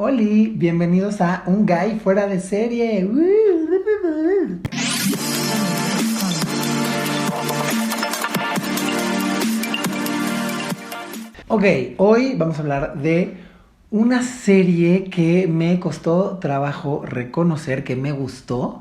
Oli, bienvenidos a Un Guy Fuera de Serie. Ok, hoy vamos a hablar de una serie que me costó trabajo reconocer que me gustó.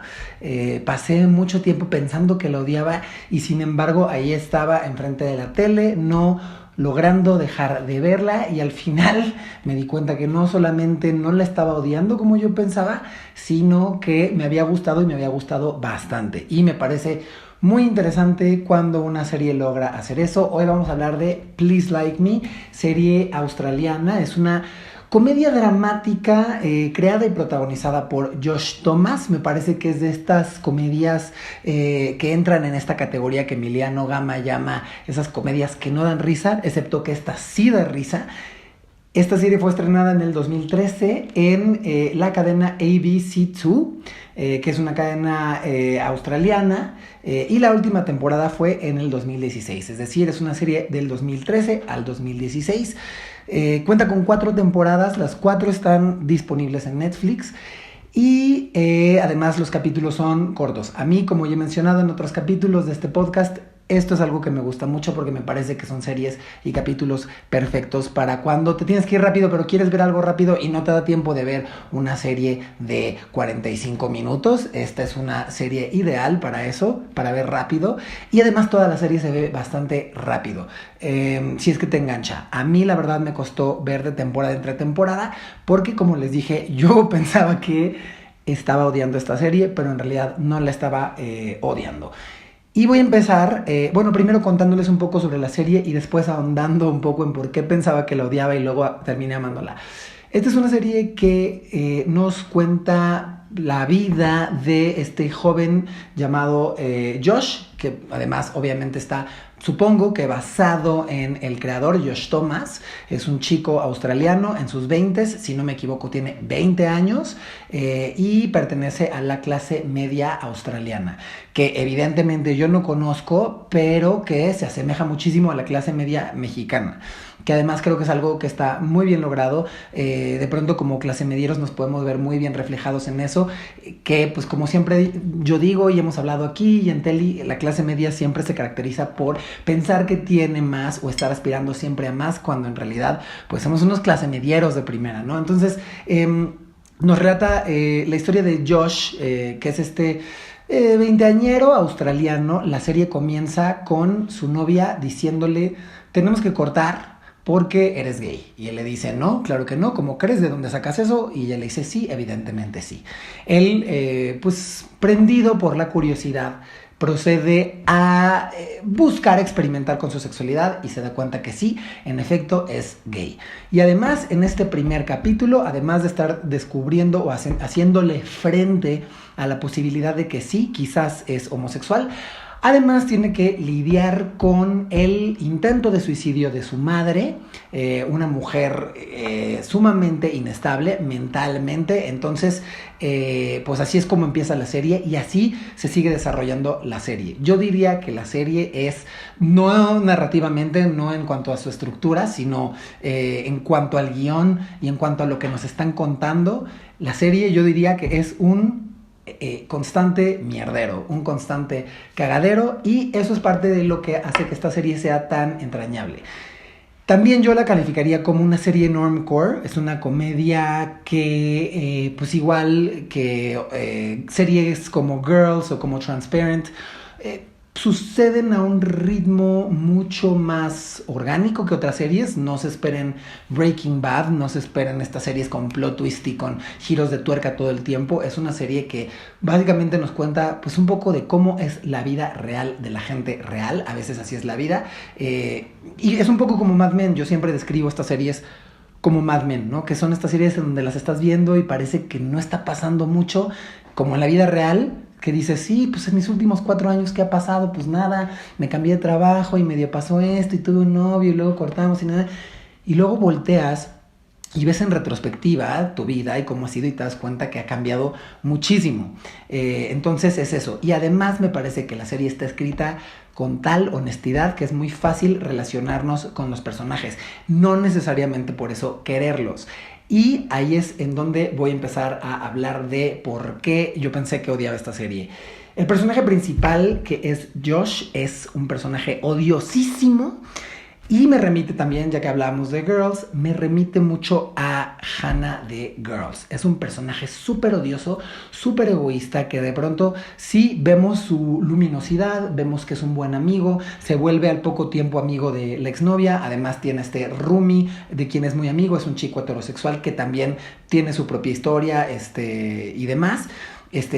Pasé mucho tiempo pensando que la odiaba y sin embargo ahí estaba enfrente de la tele, no logrando dejar de verla, y al final me di cuenta que no solamente no la estaba odiando como yo pensaba, sino que me había gustado y me había gustado bastante. Y me parece muy interesante cuando una serie logra hacer eso. Hoy vamos a hablar de Please Like Me, serie australiana. Es una comedia dramática creada y protagonizada por Josh Thomas. Me parece que es de estas comedias que entran en esta categoría que Emiliano Gama llama esas comedias que no dan risa, excepto que esta sí da risa. Esta serie fue estrenada en el 2013 en la cadena ABC2, que es una cadena australiana, y la última temporada fue en el 2016, es decir, es una serie del 2013 al 2016. Cuenta con 4 temporadas, las 4 están disponibles en Netflix. Y además los capítulos son cortos. A mí, como ya he mencionado en otros capítulos de este podcast, esto es algo que me gusta mucho porque me parece que son series y capítulos perfectos para cuando te tienes que ir rápido, pero quieres ver algo rápido y no te da tiempo de ver una serie de 45 minutos. Esta es una serie ideal para eso, para ver rápido. Y además toda la serie se ve bastante rápido, si es que te engancha. A mí la verdad me costó ver de temporada entre temporada porque, como les dije, yo pensaba que estaba odiando esta serie, pero en realidad no la estaba odiando. Y voy a empezar, primero contándoles un poco sobre la serie y después ahondando un poco en por qué pensaba que la odiaba y luego terminé amándola. Esta es una serie que nos cuenta la vida de este joven llamado Josh, que además obviamente está, supongo que basado en el creador Josh Thomas. Es un chico australiano en sus 20s, si no me equivoco tiene 20 años, y pertenece a la clase media australiana, que evidentemente yo no conozco, pero que se asemeja muchísimo a la clase media mexicana, que además creo que es algo que está muy bien logrado. De pronto como clase medieros nos podemos ver muy bien reflejados en eso, que pues como siempre yo digo y hemos hablado aquí y en Teli, la clase media siempre se caracteriza por pensar que tiene más o estar aspirando siempre a más, cuando en realidad pues somos unos clase medieros de primera, ¿no? Entonces nos relata la historia de Josh, que es este veinteañero australiano. La serie comienza con su novia diciéndole: tenemos que cortar porque eres gay. Y él le dice: no, claro que no, ¿cómo crees? ¿De dónde sacas eso? Y ella le dice: sí, evidentemente sí. Él, pues prendido por la curiosidad, procede a buscar experimentar con su sexualidad y se da cuenta que sí, en efecto es gay. Y además en este primer capítulo, además de estar descubriendo o haciéndole frente a la posibilidad de que sí, quizás es homosexual, además tiene que lidiar con el intento de suicidio de su madre, una mujer sumamente inestable mentalmente. Entonces, pues así es como empieza la serie y así se sigue desarrollando la serie. Yo diría que la serie es, no narrativamente, no en cuanto a su estructura, sino en cuanto al guión y en cuanto a lo que nos están contando, la serie yo diría que es un constante mierdero, un constante cagadero, y eso es parte de lo que hace que esta serie sea tan entrañable. También yo la calificaría como una serie normcore. Es una comedia que pues igual que series como Girls o como Transparent, suceden a un ritmo mucho más orgánico que otras series. No se esperen Breaking Bad, no se esperen estas series con plot twist y con giros de tuerca todo el tiempo. Es una serie que básicamente nos cuenta pues un poco de cómo es la vida real de la gente real. A veces así es la vida, y es un poco como Mad Men. Yo siempre describo estas series como Mad Men, ¿no? Que son estas series en donde las estás viendo y parece que no está pasando mucho, como en la vida real, que dices: sí, pues en mis últimos 4 años, ¿qué ha pasado? Pues nada, me cambié de trabajo y medio pasó esto y tuve un novio y luego cortamos y nada. Y luego volteas y ves en retrospectiva tu vida y cómo ha sido y te das cuenta que ha cambiado muchísimo. Entonces es eso. Y además me parece que la serie está escrita con tal honestidad que es muy fácil relacionarnos con los personajes. No necesariamente por eso quererlos. Y ahí es en donde voy a empezar a hablar de por qué yo pensé que odiaba esta serie. El personaje principal, que es Josh, es un personaje odiosísimo. Y me remite también, ya que hablábamos de Girls, me remite mucho a Hannah de Girls. Es un personaje súper odioso, súper egoísta, que de pronto sí vemos su luminosidad, vemos que es un buen amigo, se vuelve al poco tiempo amigo de la exnovia, además tiene este roomie de quien es muy amigo, es un chico heterosexual que también tiene su propia historia y demás.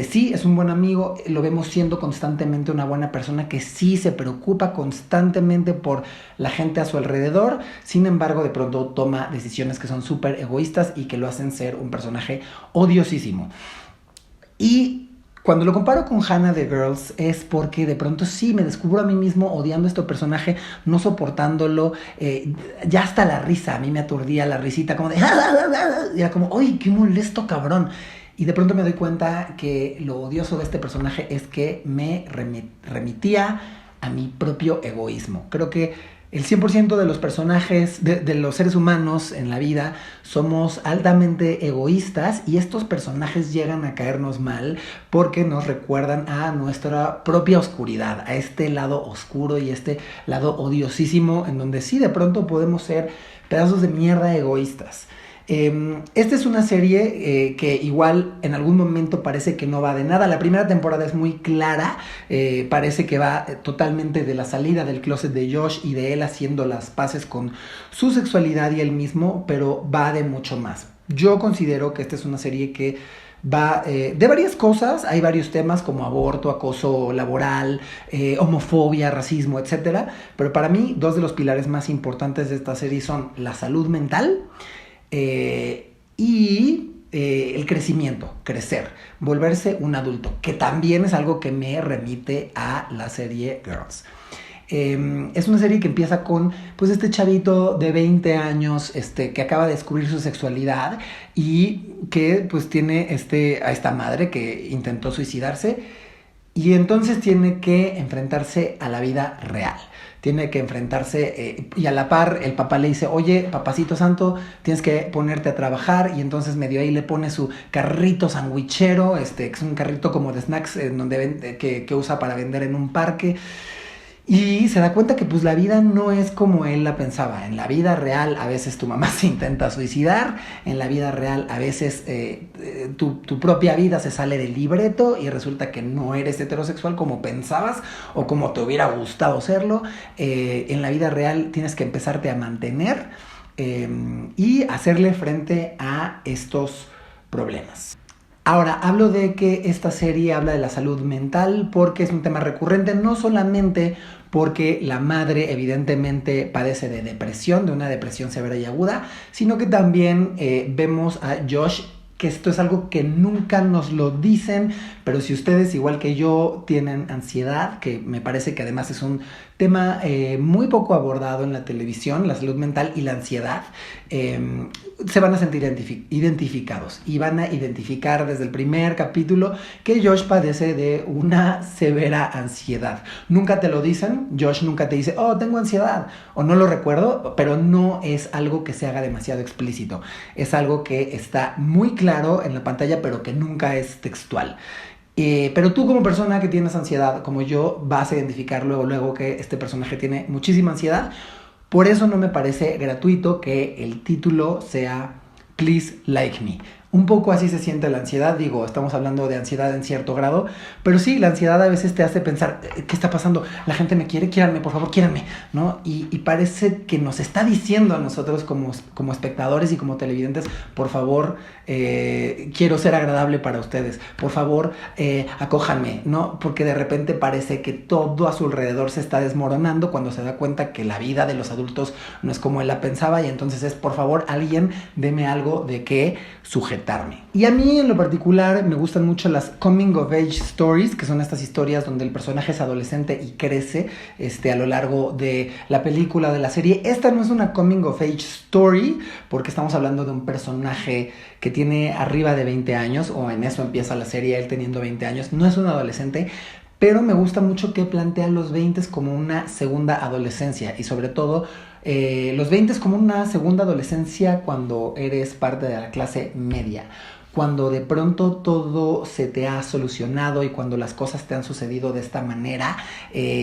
Sí, es un buen amigo, lo vemos siendo constantemente una buena persona que sí se preocupa constantemente por la gente a su alrededor, sin embargo de pronto toma decisiones que son súper egoístas y que lo hacen ser un personaje odiosísimo. Y cuando lo comparo con Hannah de Girls es porque de pronto sí me descubro a mí mismo odiando a este personaje, no soportándolo, ya hasta la risa, a mí me aturdía la risita como de... Y era como, ¡ay, qué molesto cabrón! Y de pronto me doy cuenta que lo odioso de este personaje es que me remitía a mi propio egoísmo. Creo que el 100% de los personajes, de los seres humanos en la vida, somos altamente egoístas y estos personajes llegan a caernos mal porque nos recuerdan a nuestra propia oscuridad, a este lado oscuro y este lado odiosísimo en donde sí de pronto podemos ser pedazos de mierda egoístas. Esta es una serie que igual en algún momento parece que no va de nada. La primera temporada es muy clara, parece que va totalmente de la salida del closet de Josh y de él haciendo las paces con su sexualidad y él mismo, pero va de mucho más. Yo considero que esta es una serie que va de varias cosas, hay varios temas como aborto, acoso laboral, homofobia, racismo, etc. Pero para mí, dos de los pilares más importantes de esta serie son la salud mental y el crecimiento, crecer, volverse un adulto, que también es algo que me remite a la serie Girls. Es una serie que empieza con pues este chavito de 20 años que acaba de descubrir su sexualidad y que pues tiene a esta madre que intentó suicidarse y entonces tiene que enfrentarse a la vida real. Tiene que enfrentarse y a la par el papá le dice, oye, papacito santo, tienes que ponerte a trabajar, y entonces medio ahí le pone su carrito sandwichero, que es un carrito como de snacks que usa para vender en un parque. Y se da cuenta que pues la vida no es como él la pensaba. En la vida real a veces tu mamá se intenta suicidar, en la vida real a veces tu propia vida se sale del libreto y resulta que no eres heterosexual como pensabas o como te hubiera gustado serlo. En la vida real tienes que empezarte a mantener y hacerle frente a estos problemas. Ahora, hablo de que esta serie habla de la salud mental porque es un tema recurrente, no solamente porque la madre evidentemente padece de depresión, de una depresión severa y aguda, sino que también vemos a Josh, que esto es algo que nunca nos lo dicen, pero si ustedes, igual que yo, tienen ansiedad, que me parece que además es un tema muy poco abordado en la televisión, la salud mental y la ansiedad, se van a sentir identificados y van a identificar desde el primer capítulo que Josh padece de una severa ansiedad. Nunca te lo dicen, Josh nunca te dice, oh, tengo ansiedad, o no lo recuerdo, pero no es algo que se haga demasiado explícito. Es algo que está muy claro en la pantalla, pero que nunca es textual. Pero tú como persona que tienes ansiedad, como yo, vas a identificar luego que este personaje tiene muchísima ansiedad. Por eso no me parece gratuito que el título sea Please Like Me. Un poco así se siente la ansiedad, digo, estamos hablando de ansiedad en cierto grado, pero sí, la ansiedad a veces te hace pensar, ¿qué está pasando? La gente me quiere, quiéranme, por favor, quiéranme, ¿no? Y parece que nos está diciendo a nosotros como espectadores y como televidentes, por favor, quiero ser agradable para ustedes, por favor, acójanme, ¿no? Porque de repente parece que todo a su alrededor se está desmoronando cuando se da cuenta que la vida de los adultos no es como él la pensaba y entonces es, por favor, alguien deme algo de qué sujetarme. Y a mí en lo particular me gustan mucho las coming of age stories, que son estas historias donde el personaje es adolescente y crece a lo largo de la película, de la serie. Esta no es una coming of age story porque estamos hablando de un personaje que tiene arriba de 20 años, o en eso empieza la serie, él teniendo 20 años. No es un adolescente, pero me gusta mucho que plantea los 20 como una segunda adolescencia y sobre todo Los 20 es como una segunda adolescencia cuando eres parte de la clase media, cuando de pronto todo se te ha solucionado y cuando las cosas te han sucedido de esta manera.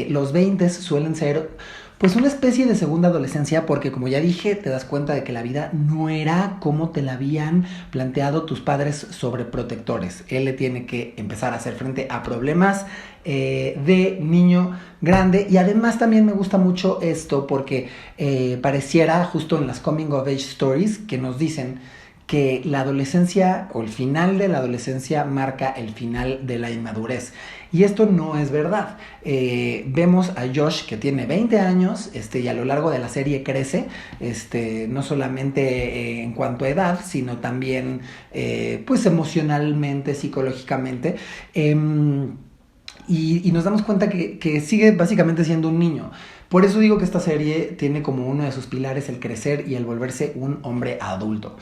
Los 20 suelen ser pues una especie de segunda adolescencia porque, como ya dije, te das cuenta de que la vida no era como te la habían planteado tus padres sobreprotectores. Él le tiene que empezar a hacer frente a problemas de niño grande. Y además también me gusta mucho esto porque pareciera justo en las Coming of Age Stories que nos dicen que la adolescencia o el final de la adolescencia marca el final de la inmadurez. Y esto no es verdad. Vemos a Josh que tiene 20 años y a lo largo de la serie crece, no solamente en cuanto a edad, sino también pues emocionalmente, psicológicamente. Y nos damos cuenta que sigue básicamente siendo un niño. Por eso digo que esta serie tiene como uno de sus pilares el crecer y el volverse un hombre adulto.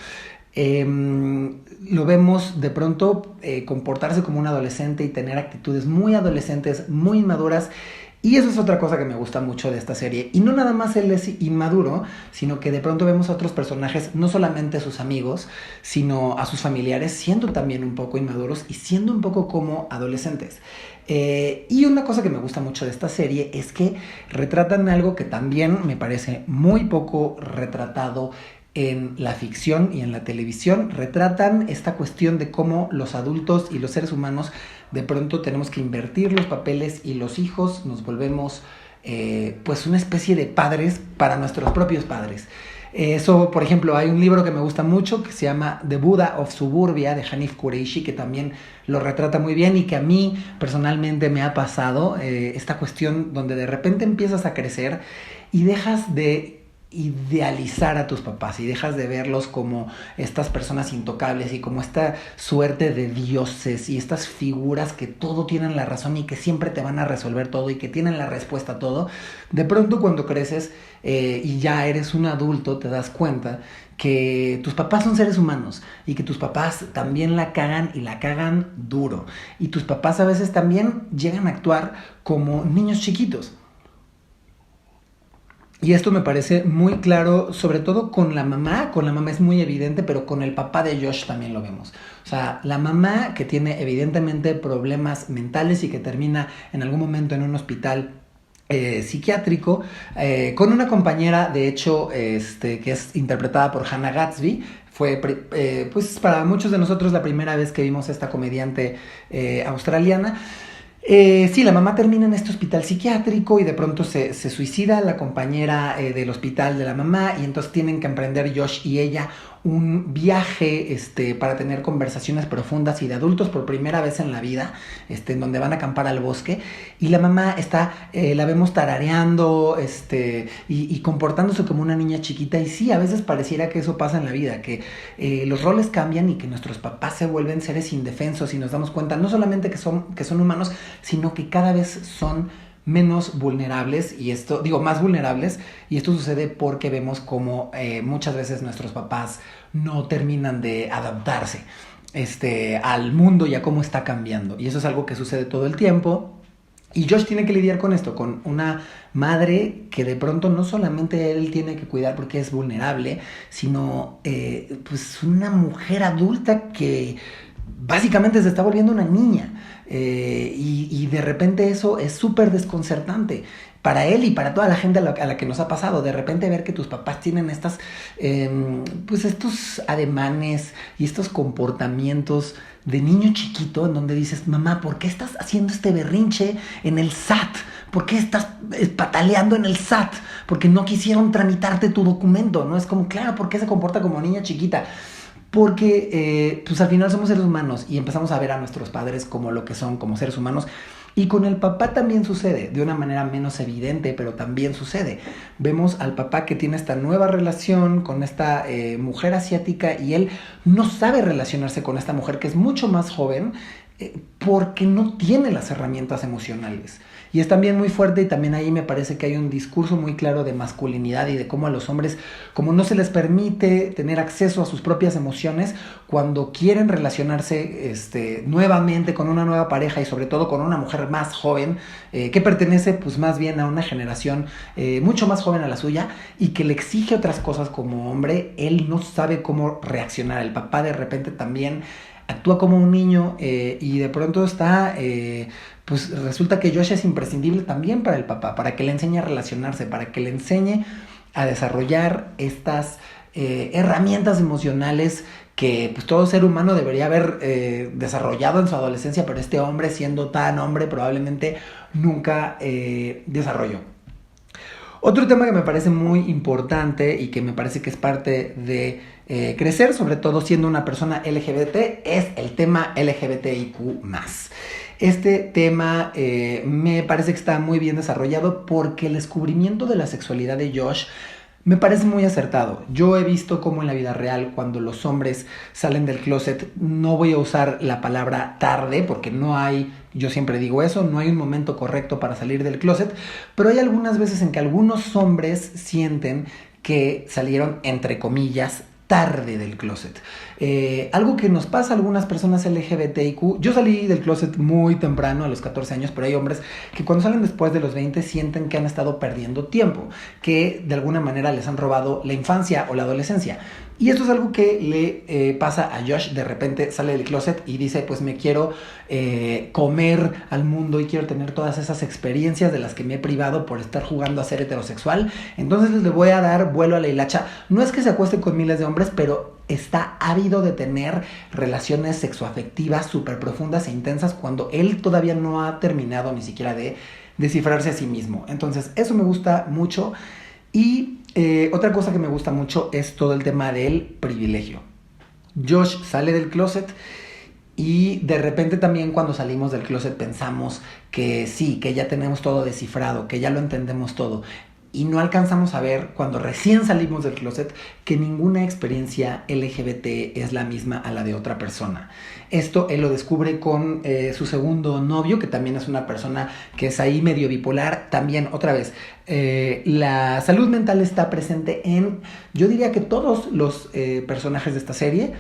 Lo vemos de pronto comportarse como un adolescente y tener actitudes muy adolescentes, muy inmaduras. Y eso es otra cosa que me gusta mucho de esta serie. Y no nada más él es inmaduro, sino que de pronto vemos a otros personajes, no solamente a sus amigos, sino a sus familiares, siendo también un poco inmaduros y siendo un poco como adolescentes. Y una cosa que me gusta mucho de esta serie es que retratan algo que también me parece muy poco retratado en la ficción y en la televisión. Retratan esta cuestión de cómo los adultos y los seres humanos de pronto tenemos que invertir los papeles y los hijos nos volvemos pues una especie de padres para nuestros propios padres. Eso, por ejemplo, hay un libro que me gusta mucho que se llama The Buddha of Suburbia de Hanif Kureishi, que también lo retrata muy bien y que a mí personalmente me ha pasado esta cuestión donde de repente empiezas a crecer y dejas de idealizar a tus papás y dejas de verlos como estas personas intocables y como esta suerte de dioses y estas figuras que todo tienen la razón y que siempre te van a resolver todo y que tienen la respuesta a todo. De pronto cuando creces y ya eres un adulto te das cuenta que tus papás son seres humanos y que tus papás también la cagan y la cagan duro y tus papás a veces también llegan a actuar como niños chiquitos. Y esto me parece muy claro, sobre todo con la mamá es muy evidente, pero con el papá de Josh también lo vemos. O sea, la mamá que tiene evidentemente problemas mentales y que termina en algún momento en un hospital psiquiátrico, con una compañera, de hecho, que es interpretada por Hannah Gadsby. Fue, pues, para muchos de nosotros la primera vez que vimos a esta comediante australiana. Sí, la mamá termina en este hospital psiquiátrico y de pronto se suicida la compañera del hospital de la mamá y entonces tienen que emprender Josh y ella un viaje para tener conversaciones profundas y de adultos por primera vez en la vida, en donde van a acampar al bosque y la mamá la vemos tarareando y comportándose como una niña chiquita y sí, a veces pareciera que eso pasa en la vida, que los roles cambian y que nuestros papás se vuelven seres indefensos y nos damos cuenta no solamente que son humanos, sino que cada vez son menos vulnerables más vulnerables y esto sucede porque vemos como muchas veces nuestros papás no terminan de adaptarse al mundo y a cómo está cambiando y eso es algo que sucede todo el tiempo. Y Josh tiene que lidiar con esto, con una madre que de pronto no solamente él tiene que cuidar porque es vulnerable, sino pues una mujer adulta que básicamente se está volviendo una niña. Y de repente eso es súper desconcertante para él y para toda la gente a la que nos ha pasado. De repente ver que tus papás tienen pues estos ademanes y estos comportamientos de niño chiquito en donde dices, mamá, ¿por qué estás haciendo este berrinche en el SAT? ¿Por qué estás pataleando en el SAT? Porque no quisieron tramitarte tu documento, ¿no? Es como, claro, ¿por qué se comporta como niña chiquita? Porque pues al final somos seres humanos y empezamos a ver a nuestros padres como lo que son, como seres humanos. Y con el papá también sucede, de una manera menos evidente, pero también sucede. Vemos al papá que tiene esta nueva relación con esta mujer asiática y él no sabe relacionarse con esta mujer que es mucho más joven porque no tiene las herramientas emocionales. Y es también muy fuerte, y también ahí me parece que hay un discurso muy claro de masculinidad y de cómo a los hombres, como no se les permite tener acceso a sus propias emociones, cuando quieren relacionarse nuevamente con una nueva pareja y sobre todo con una mujer más joven, que pertenece pues más bien a una generación mucho más joven a la suya y que le exige otras cosas como hombre, él no sabe cómo reaccionar. El papá de repente también actúa como un niño y de pronto pues resulta que Josh es imprescindible también para el papá, para que le enseñe a relacionarse, para que le enseñe a desarrollar estas herramientas emocionales que pues todo ser humano debería haber desarrollado en su adolescencia, pero este hombre, siendo tan hombre, probablemente nunca desarrolló. Otro tema que me parece muy importante y que me parece que es parte de crecer, sobre todo siendo una persona LGBT, es el tema LGBTIQ+. Este tema me parece que está muy bien desarrollado porque el descubrimiento de la sexualidad de Josh me parece muy acertado. Yo he visto cómo en la vida real, cuando los hombres salen del closet, no voy a usar la palabra tarde, porque no hay, yo siempre digo eso, no hay un momento correcto para salir del closet, pero hay algunas veces en que algunos hombres sienten que salieron, entre comillas, tarde del closet. Algo que nos pasa a algunas personas LGBTIQ. Yo salí del closet muy temprano, a los 14 años, pero hay hombres que cuando salen después de los 20 sienten que han estado perdiendo tiempo, que de alguna manera les han robado la infancia o la adolescencia. Y esto es algo que le pasa a Josh. De repente sale del closet y dice, pues me quiero comer al mundo y quiero tener todas esas experiencias de las que me he privado por estar jugando a ser heterosexual. Entonces le voy a dar vuelo a la hilacha. No es que se acueste con miles de hombres, pero está ávido de tener relaciones sexoafectivas súper profundas e intensas cuando él todavía no ha terminado ni siquiera de descifrarse a sí mismo. Entonces eso me gusta mucho. Y otra cosa que me gusta mucho es todo el tema del privilegio. Josh sale del closet y de repente también cuando salimos del closet pensamos que sí, que ya tenemos todo descifrado, que ya lo entendemos todo. Y no alcanzamos a ver, cuando recién salimos del closet, que ninguna experiencia LGBT es la misma a la de otra persona. Esto él lo descubre con su segundo novio, que también es una persona que es ahí medio bipolar. También, otra vez, la salud mental está presente en, yo diría que todos los personajes de esta serie.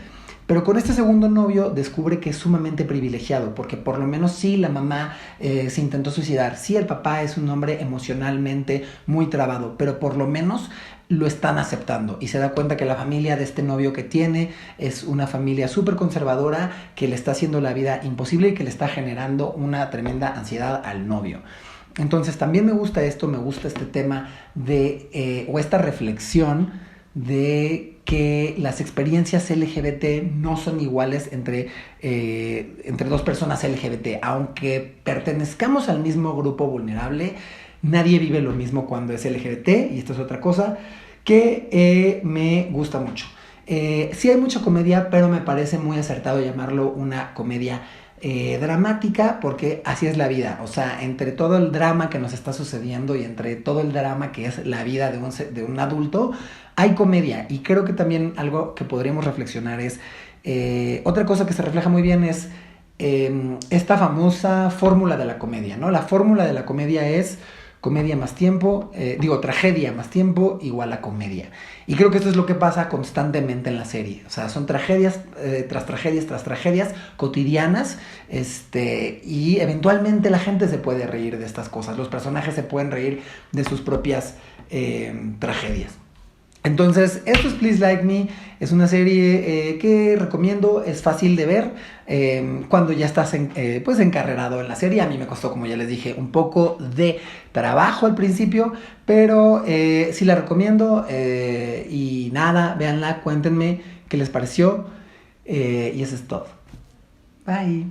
Pero con este segundo novio descubre que es sumamente privilegiado, porque por lo menos sí la mamá se intentó suicidar, sí el papá es un hombre emocionalmente muy trabado, pero por lo menos lo están aceptando y se da cuenta que la familia de este novio que tiene es una familia súper conservadora que le está haciendo la vida imposible y que le está generando una tremenda ansiedad al novio. Entonces también me gusta esto, me gusta este tema o esta reflexión de que las experiencias LGBT no son iguales entre dos personas LGBT. Aunque pertenezcamos al mismo grupo vulnerable, nadie vive lo mismo cuando es LGBT, y esto es otra cosa que me gusta mucho. Sí hay mucha comedia, pero me parece muy acertado llamarlo una comedia dramática, porque así es la vida. O sea, entre todo el drama que nos está sucediendo y entre todo el drama que es la vida de un adulto, hay comedia. Y creo que también algo que podríamos reflexionar es otra cosa que se refleja muy bien es esta famosa fórmula de la comedia, ¿no? La fórmula de la comedia es comedia más tiempo, tragedia más tiempo igual a comedia. Y creo que esto es lo que pasa constantemente en la serie. O sea, son tragedias tras tragedias tras tragedias cotidianas, y eventualmente la gente se puede reír de estas cosas. Los personajes se pueden reír de sus propias tragedias. Entonces, esto es Please Like Me. Es una serie que recomiendo, es fácil de ver cuando ya estás pues encarrerado en la serie. A mí me costó, como ya les dije, un poco de trabajo al principio, pero sí la recomiendo. Y nada, véanla, cuéntenme qué les pareció. Y eso es todo. Bye.